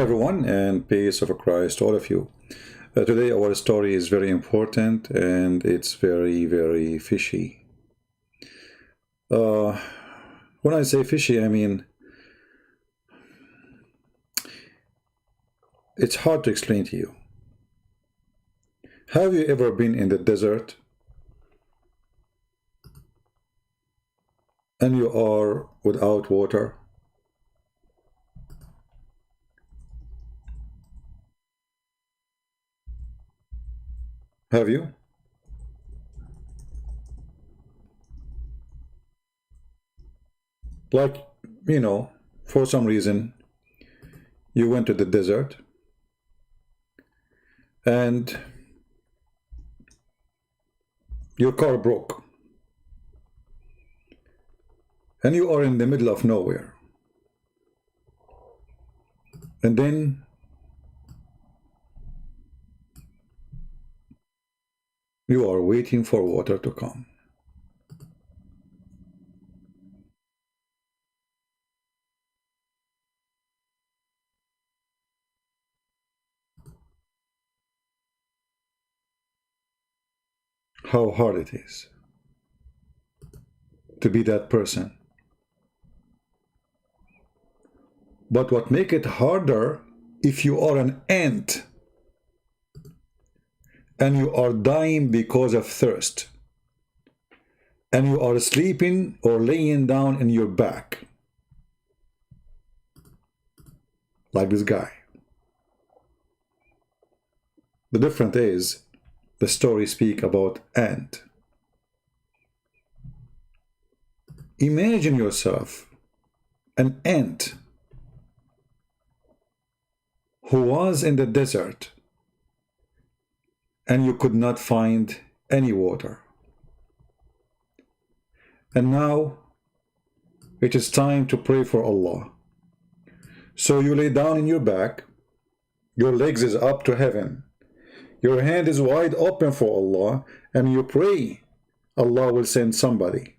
Hello everyone, and peace of Christ to all of you. Today our story is very important and it's very fishy. When I say fishy, I mean it's hard to explain to you. Have you ever been in the desert and you are without water? Have you? Like, for some reason, you went to the desert and your car broke and you are in the middle of nowhere, and then you are waiting for water to come. How hard it is to be that person. But what makes it harder, if you are an ant and you are dying because of thirst, and you are sleeping or laying down in your back, like this guy. The difference is, the story speaks about ant. Imagine yourself an ant who was in the desert and you could not find any water. And now it is time to pray for Allah. So you lay down in your back, your legs is up to heaven, your hand is wide open for Allah, and you pray Allah will send somebody.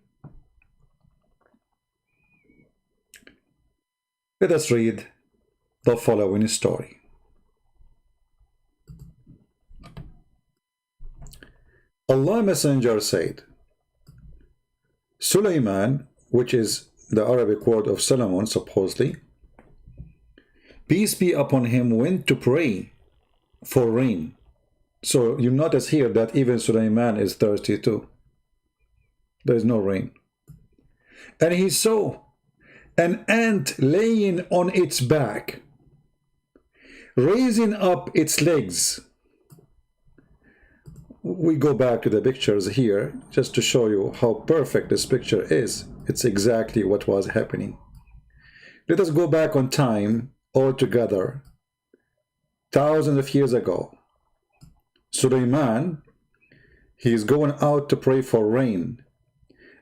Let us read the following story. Allah Messenger said, Sulaiman, which is the Arabic word of Solomon supposedly, peace be upon him, went to pray for rain. So you notice here that even Sulaiman is thirsty too. There is no rain. And he saw an ant laying on its back, raising up its legs. We go back to the pictures here just to show you how perfect this picture is. It's exactly what was happening. Let us go back on time all together, thousands of years ago. Sulaiman, he is going out to pray for rain,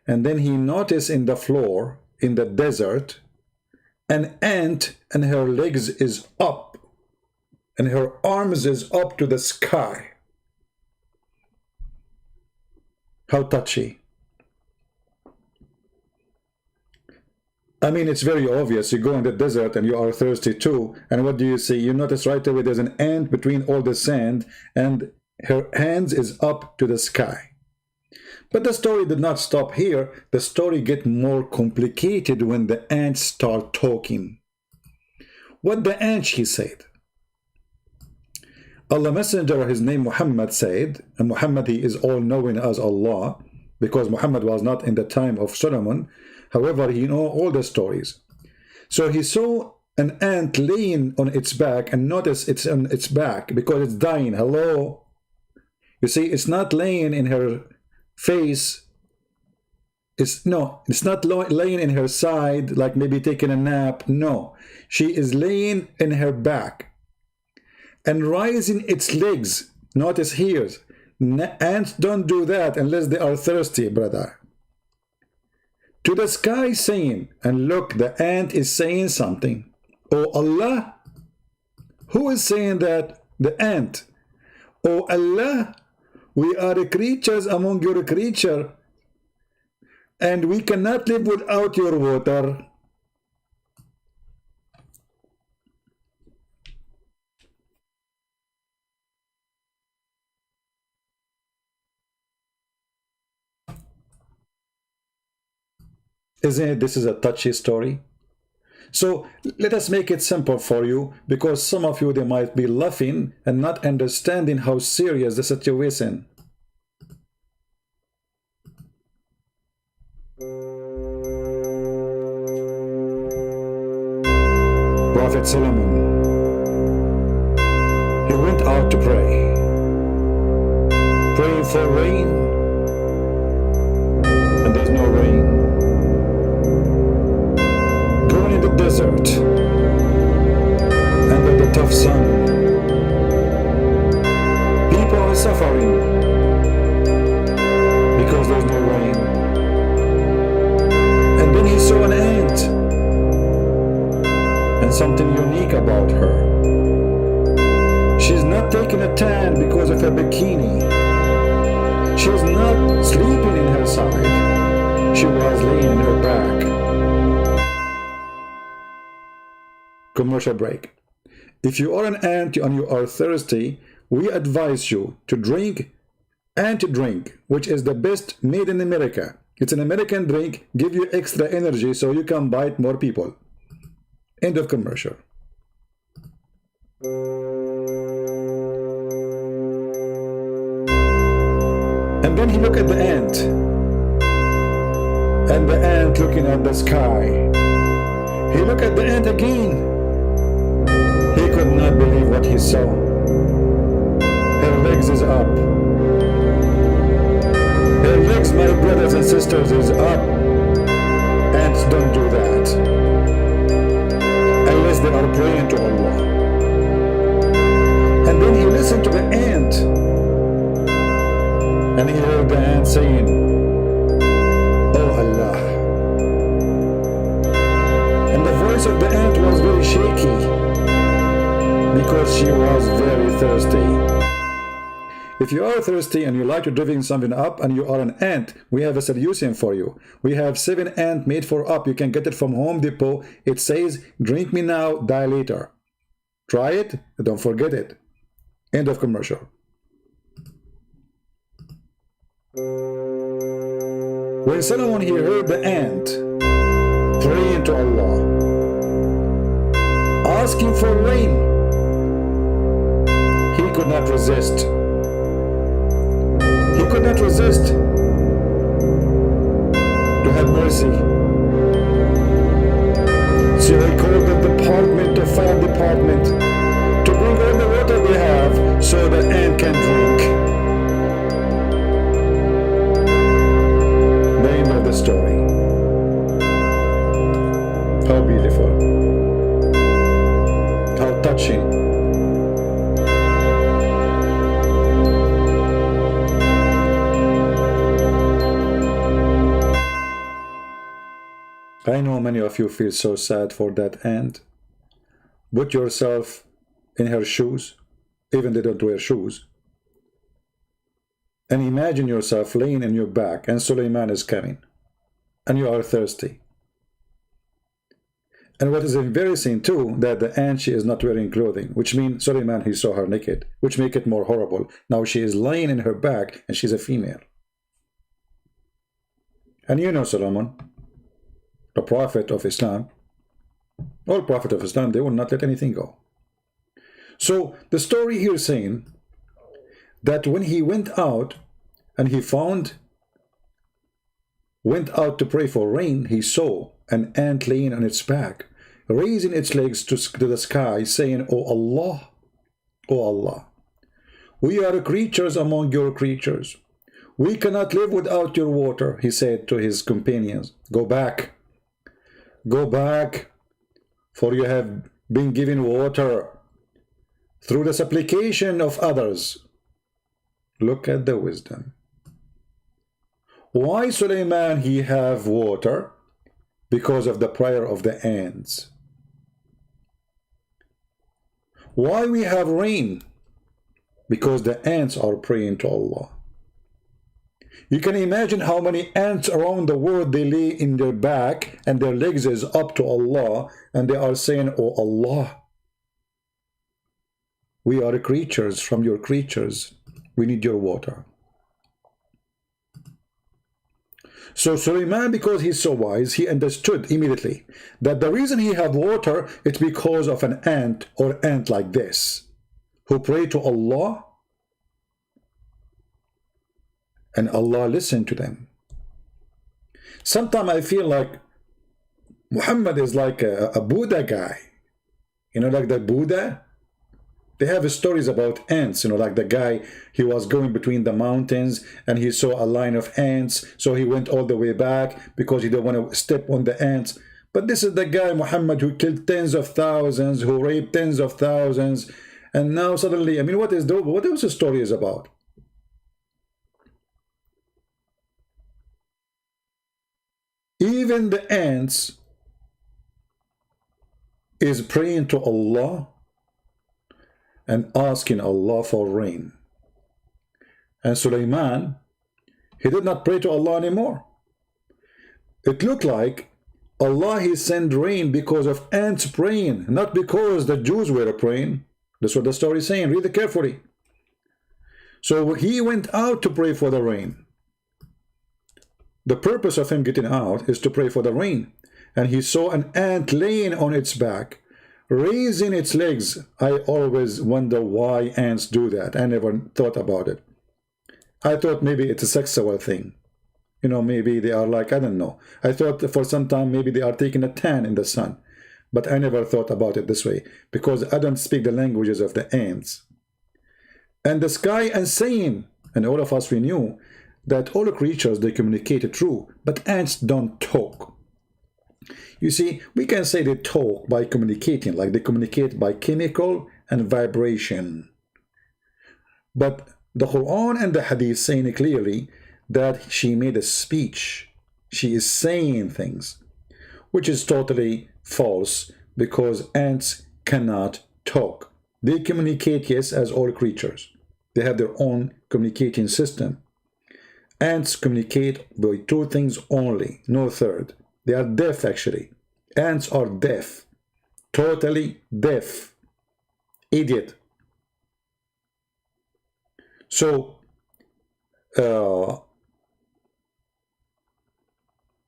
and then he noticed in the floor in the desert an ant, and her legs is up and her arms is up to the sky. How touchy. I mean, it's very obvious. You go in the desert and you are thirsty too, and what do you see? You notice right away there's an ant between all the sand and her hands is up to the sky. But the story did not stop here. The story gets more complicated when the ants start talking. What the ant, she said. Allah Messenger, his name Muhammad, said, and Muhammad, he is all-knowing as Allah, because Muhammad was not in the time of Solomon. However, he know all the stories. So he saw an ant laying on its back, and notice it's on its back because it's dying. Hello? You see, it's not laying in her face. It's not laying in her side, like maybe taking a nap. No, she is laying in her back and raising its legs. Notice here, ants don't do that unless they are thirsty, brother. To the sky saying, and look, the ant is saying something. Oh Allah, who is saying that? The ant. Oh Allah, we are creatures among your creature, and we cannot live without your water. Isn't it? This is a touchy story. So let us make it simple for you, because some of you, they might be laughing and not understanding how serious the situation. Prophet Solomon, he went out to pray, praying for rain, and there's no rain. Going in the desert, under the tough sun, people are suffering because there's no rain. And then he saw an ant, and something unique about her. She's not taking a tan because of a bikini. She's not sleeping in her side. She was laying in her back. Commercial break. If you are an ant and you are thirsty, we advise you to drink ant drink, which is the best made in America. It's an American drink, give you extra energy so you can bite more people. End of commercial. And then he looked at the ant, and the ant looking at the sky. He looked at the ant again. He could not believe what he saw. Her legs is up. Her legs, my brothers and sisters, is up. Ants don't do that unless they are praying to Allah. And then he listened to the ant, and he heard the ant saying, "Oh Allah." And the voice of the ant was very shaky because she was very thirsty. If you are thirsty and you like to drink something up and you are an ant, we have a solution for you. We have 7 ant made for up. You can get it from Home Depot. It says, "Drink me now, die later." Try it, and don't forget it. End of commercial. When Solomon, he heard the ant praying to Allah, asking for rain, he could not resist. He could not resist to have mercy. So he called the department, the fire department, to bring all the water they have so the ant can drink. The end of the story. How beautiful. How touching. I know many of you feel so sad for that ant. Put yourself in her shoes, even they don't wear shoes. And imagine yourself laying in your back and Suleiman is coming and you are thirsty. And what is embarrassing too, that the ant, she is not wearing clothing, which means Suleiman, he saw her naked, which make it more horrible. Now she is lying in her back and she's a female. And you know Solomon, the prophet of Islam, all prophet of Islam, they will not let anything go. So the story here is saying that when he went out and he went out to pray for rain, he saw an ant laying on its back, raising its legs to the sky, saying, "Oh Allah, oh Allah, we are creatures among your creatures. We cannot live without your water," he said to his companions. Go back, for you have been given water through the supplication of others. Look at the wisdom. Why Suleiman he have water? Because of the prayer of the ants. Why we have rain? Because the ants are praying to Allah. You can imagine how many ants around the world, they lay in their back and their legs is up to Allah and they are saying, "Oh Allah, we are creatures from your creatures. We need your water." So Suleiman, because he's so wise, he understood immediately that the reason he have water is because of an ant or ant like this, who pray to Allah, and Allah listened to them. Sometimes I feel like Muhammad is like a Buddha guy, you know, like the Buddha. They have stories about ants, you know, like the guy, he was going between the mountains and he saw a line of ants, so he went all the way back because he didn't want to step on the ants. But this is the guy, Muhammad, who killed tens of thousands, who raped tens of thousands, and now suddenly, I mean, what else the story is about? Even the ants is praying to Allah and asking Allah for rain. And Suleiman, he did not pray to Allah anymore. It looked like Allah, he sent rain because of ants praying, not because the Jews were praying. That's what the story is saying. Read it carefully. So he went out to pray for the rain. The purpose of him getting out is to pray for the rain. And he saw an ant laying on its back, raising its legs. I always wonder why ants do that. I never thought about it. I thought maybe it's a sexual thing. You know, maybe they are like, I don't know. I thought for some time maybe they are taking a tan in the sun. But I never thought about it this way, because I don't speak the languages of the ants. And the sky and saying, and all of us, we knew that all creatures, they communicate true, but ants don't talk. You see, we can say they talk by communicating, like they communicate by chemical and vibration. But the Quran and the Hadith saying clearly that she made a speech. She is saying things, which is totally false, because ants cannot talk. They communicate, yes, as all creatures. They have their own communicating system. Ants communicate by two things only, no third. They are deaf, actually. Ants are deaf. Totally deaf. Idiot. So,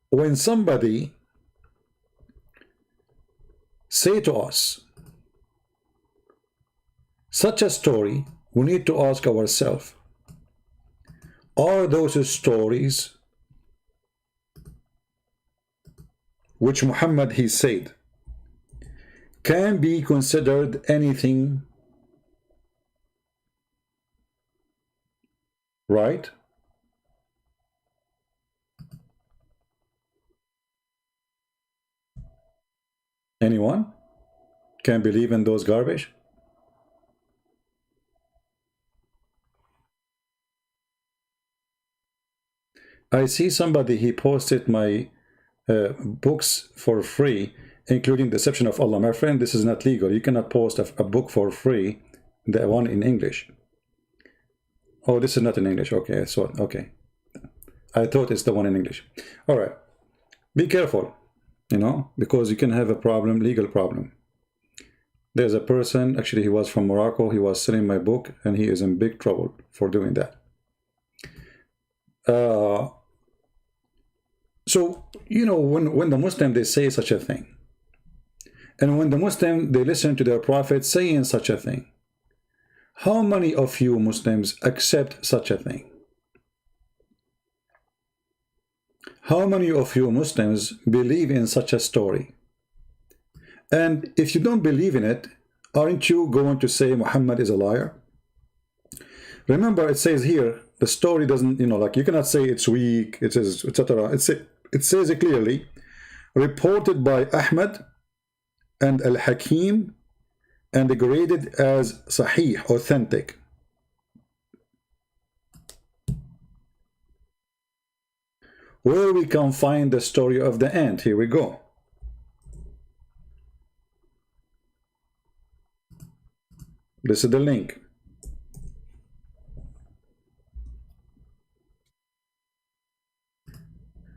when somebody say to us such a story, we need to ask ourselves, are those stories which Muhammad he said can be considered anything, right? Anyone can believe in those garbage? I see somebody, he posted my books for free, including Deception of Allah. My friend, this is not legal. You cannot post a book for free, the one in English. Oh, this is not in English. Okay, so okay. I thought it's the one in English. All right. Be careful, you know, because you can have a problem, legal problem. There's a person, actually he was from Morocco, he was selling my book, and he is in big trouble for doing that. So, you know, when the Muslim, they say such a thing, and when the Muslim, they listen to their prophet saying such a thing, how many of you Muslims accept such a thing? How many of you Muslims believe in such a story? And if you don't believe in it, aren't you going to say Muhammad is a liar? Remember, it says here, the story doesn't, you know, like you cannot say it's weak, it says, etc. It says it clearly, reported by Ahmad and Al-Hakim, and graded as Sahih, authentic. Where we can find the story of the ant, here we go. This is the link.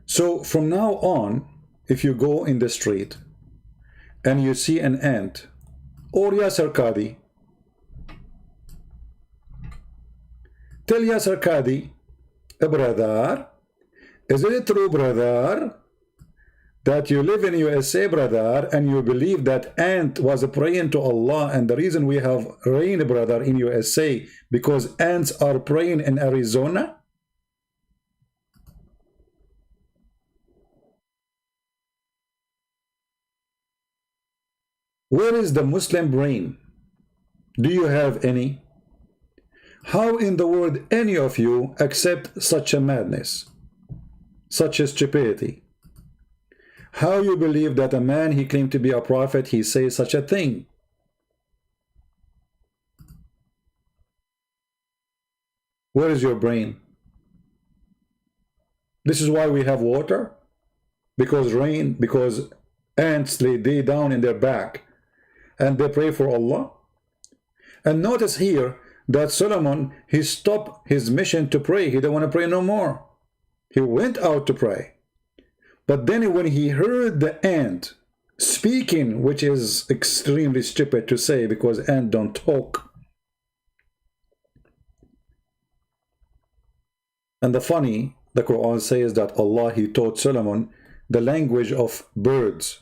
So from now on, if you go in the street and you see an ant, or Yasir Qadhi, tell Yasir Qadhi, brother, Is it true, brother, that you live in USA, brother, and you believe that ant was praying to Allah, and the reason we have rain, brother, in USA, because ants are praying in Arizona? Where is the Muslim brain? Do you have any? How in the world any of you accept such a madness, such a stupidity? How you believe that a man, he claimed to be a prophet, he says such a thing? Where is your brain? This is why we have water, because rain, because ants lay down in their back and they pray for Allah. And notice here that Solomon, he stopped his mission to pray. He didn't want to pray no more. He went out to pray. But then when he heard the ant speaking, which is extremely stupid to say because ants don't talk. And the Quran says that Allah, he taught Solomon the language of birds.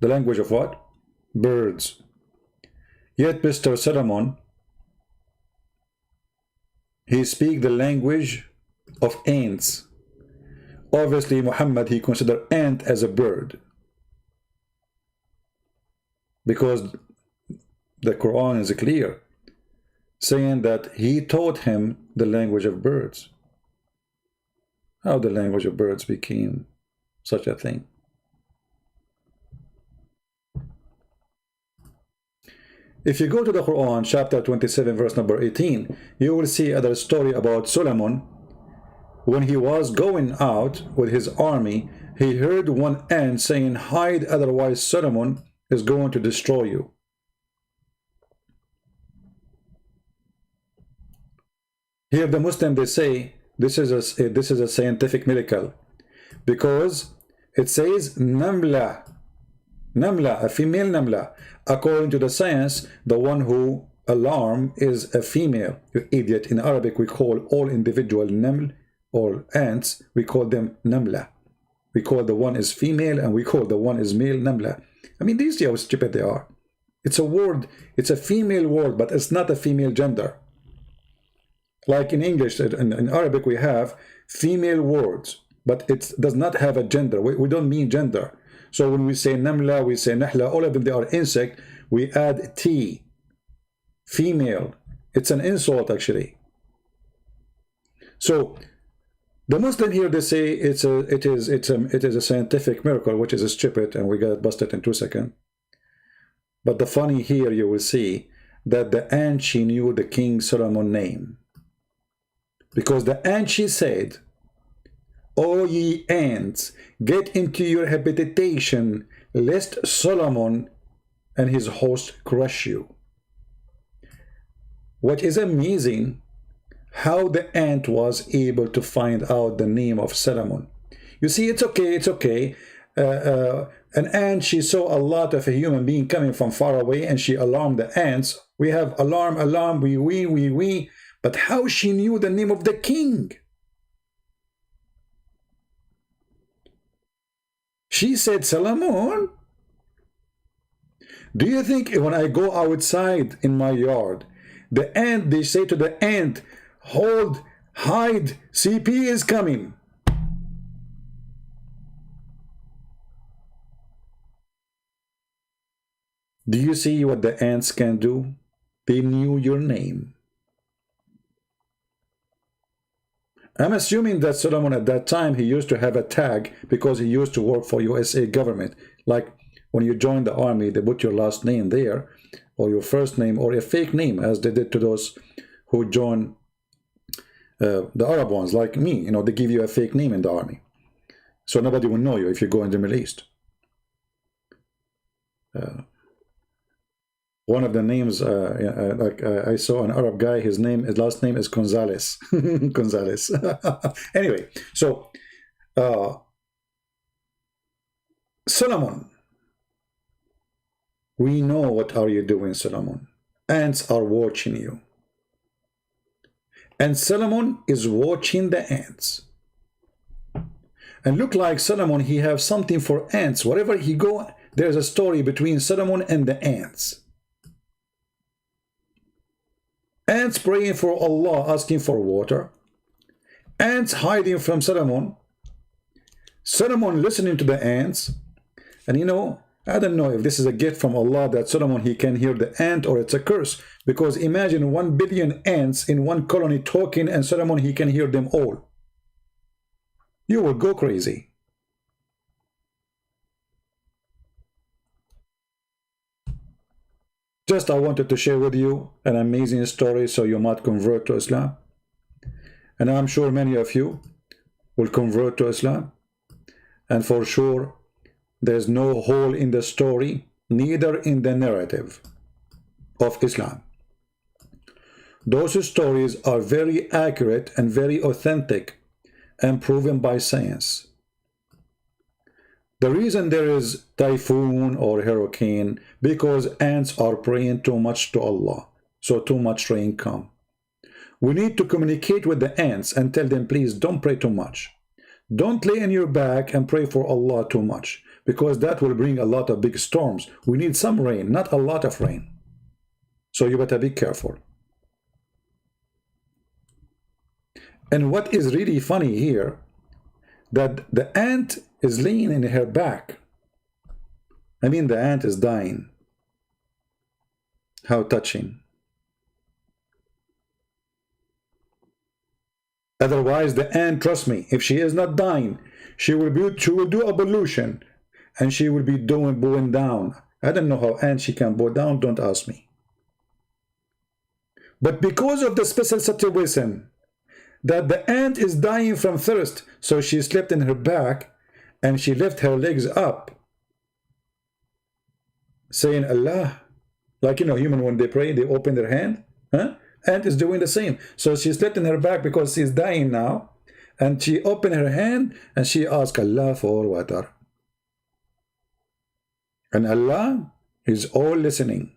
The language of what? Birds. Yet Mr. Solomon, he speaks the language of ants. Obviously, Muhammad, he considered ant as a bird, because the Quran is clear, saying that he taught him the language of birds. How the language of birds became such a thing? If you go to the Quran, chapter 27, verse number 18, you will see other story about Solomon. When he was going out with his army, he heard one ant saying, "Hide, otherwise Solomon is going to destroy you." Here the Muslim, they say this is a scientific miracle, because it says namla, a female namla. According to the science, the one who alarm is a female. You idiot! In Arabic, we call all individual naml or ants, we call them namla. We call the one is female and we call the one is male namla. I mean, do you see how stupid they are? It's a word, it's a female word, but it's not a female gender. Like in English, in Arabic, we have female words, but it does not have a gender. We don't mean gender. So when we say namla, we say nahla, all of them, they are insect. We add T, female. It's an insult, actually. So the Muslim here, they say it is a scientific miracle, which is stupid, and we got busted in 2 seconds. But the funny here, you will see that the ant, she knew the King Solomon name, because the ant, she said, "O ye ants, get into your habitation, lest Solomon and his host crush you." What is amazing, how the ant was able to find out the name of Solomon. You see, it's okay. An ant, she saw a lot of a human being coming from far away, and she alarmed the ants. We have alarm, we. But how she knew the name of the king? She said, "Solomon." Do you think when I go outside in my yard, the ant, they say to the ant, "Hold, hide, CP is coming"? Do you see what the ants can do? They knew your name. I'm assuming that Solomon at that time, he used to have a tag because he used to work for USA government. Like when you join the army, they put your last name there, or your first name, or a fake name, as they did to those who join the Arab ones, like me. You know, they give you a fake name in the army, so nobody will know you if you go in the Middle East. One of the names, I saw an Arab guy, his last name is Gonzalez. Gonzalez. Anyway, so Solomon, we know what are you doing, Solomon. Ants are watching you. And Solomon is watching the ants. And look like Solomon, he have something for ants. Wherever he go, there's a story between Solomon and the ants. Ants praying for Allah, asking for water. Ants hiding from Solomon. Solomon listening to the ants. And you know, I don't know if this is a gift from Allah that Solomon, he can hear the ant, or it's a curse. Because imagine 1 billion ants in one colony talking, and Solomon, he can hear them all. You will go crazy. Just I wanted to share with you an amazing story so you might convert to Islam. And I'm sure many of you will convert to Islam. And for sure, there's no hole in the story, neither in the narrative of Islam. Those stories are very accurate and very authentic and proven by science. The reason there is typhoon or hurricane, because ants are praying too much to Allah, so too much rain come. We need to communicate with the ants and tell them, please don't pray too much. Don't lay on your back and pray for Allah too much, because that will bring a lot of big storms. We need some rain, not a lot of rain. So you better be careful. And what is really funny here, that the ant is laying in her back. I mean, the ant is dying. How touching. Otherwise, the ant, trust me, if she is not dying, she will do evolution, and she will be bowing down. I don't know how ants she can bow down, don't ask me. But because of the special situation, that the ant is dying from thirst, so she slept in her back, and she left her legs up, saying Allah. Like, you know, human, when they pray, they open their hand. Huh? Ant is doing the same. So she slept in her back because she's dying now, and she opened her hand, and she asked Allah for water. And Allah is all listening.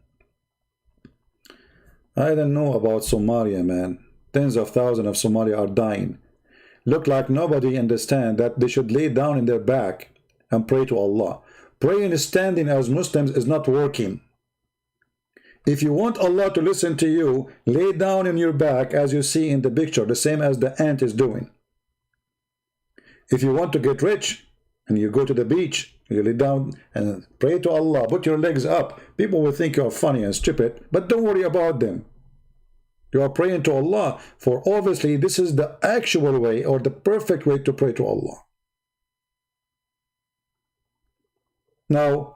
I don't know about Somalia, man. Tens of thousands of Somalia are dying. Look like nobody understands that they should lay down in their back and pray to Allah. Praying standing as Muslims is not working. If you want Allah to listen to you, lay down in your back as you see in the picture, the same as the ant is doing. If you want to get rich and you go to the beach, you lay down and pray to Allah, put your legs up. People will think you're funny and stupid, but don't worry about them. You are praying to Allah, for obviously this is the actual way or the perfect way to pray to Allah. Now,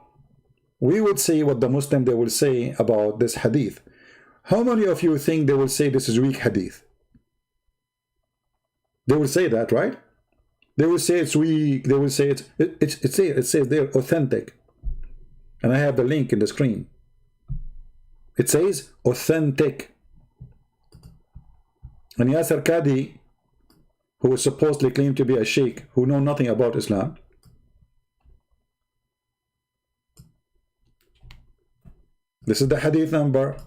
we would see what the Muslim they will say about this hadith. How many of you think they will say this is weak hadith? They will say that, right? They will say it's weak. They will say it says they're authentic. And I have the link in the screen. It says authentic. And Yasir Qadhi, who is supposedly claimed to be a sheikh, who know nothing about Islam, this is the hadith number,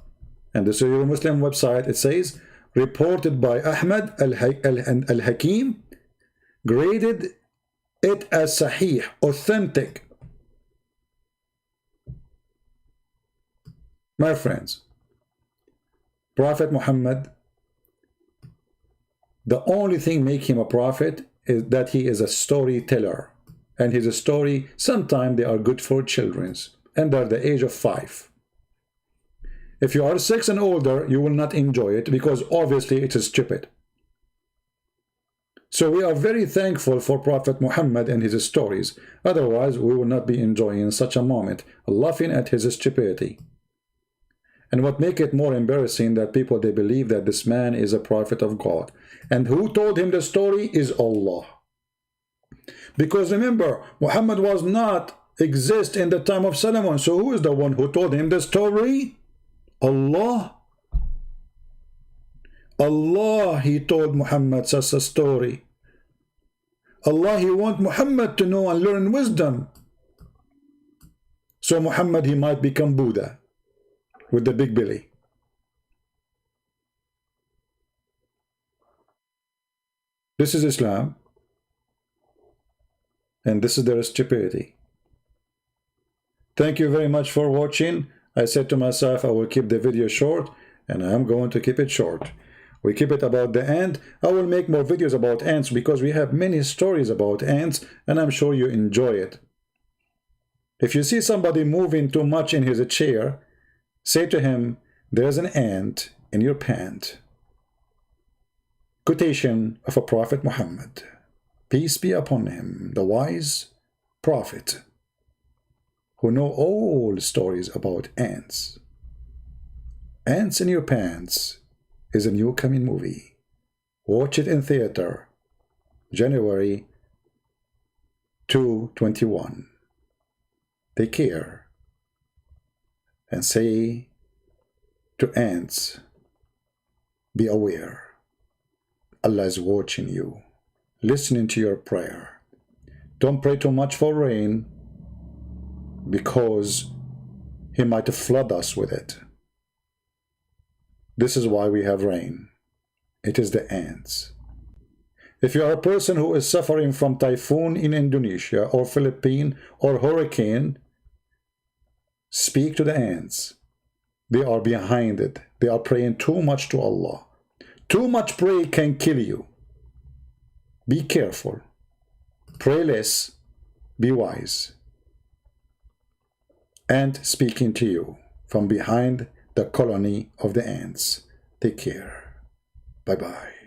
and this is your Muslim website. It says, reported by Ahmad al-Hakim, graded it as sahih, authentic. My friends, Prophet Muhammad, the only thing make him a prophet is that he is a storyteller. And his story, sometimes they are good for children under the age of 5. If you are 6 and older, you will not enjoy it because obviously it is stupid. So we are very thankful for Prophet Muhammad and his stories. Otherwise, we will not be enjoying such a moment, laughing at his stupidity. And what make it more embarrassing that people, they believe that this man is a prophet of God. And who told him the story is Allah. Because remember, Muhammad was not exist in the time of Solomon. So who is the one who told him the story? Allah. Allah, he told Muhammad such a story. Allah, he want Muhammad to know and learn wisdom. So Muhammad, he might become Buddha with the big belly. This is Islam. And this is their stupidity. Thank you very much for watching. I said to myself I will keep the video short, and I'm going to keep it short. We keep it about the ant. I will make more videos about ants because we have many stories about ants, and I'm sure you enjoy it. If you see somebody moving too much in his chair, say to him, there's an ant in your pant. Quotation of a Prophet Muhammad, peace be upon him, the wise prophet, who know all stories about ants. Ants in Your Pants is a new coming movie. Watch it in theater, January 2021. Take care and say to ants, be aware. Allah is watching you, listening to your prayer. Don't pray too much for rain because He might flood us with it. This is why we have rain. It is the ants. If you are a person who is suffering from typhoon in Indonesia or Philippines or hurricane, speak to the ants. They are behind it. They are praying too much to Allah. Too much prayer can kill you. Be careful. Pray less. Be wise. Ant speaking to you from behind the colony of the ants. Take care. Bye-bye.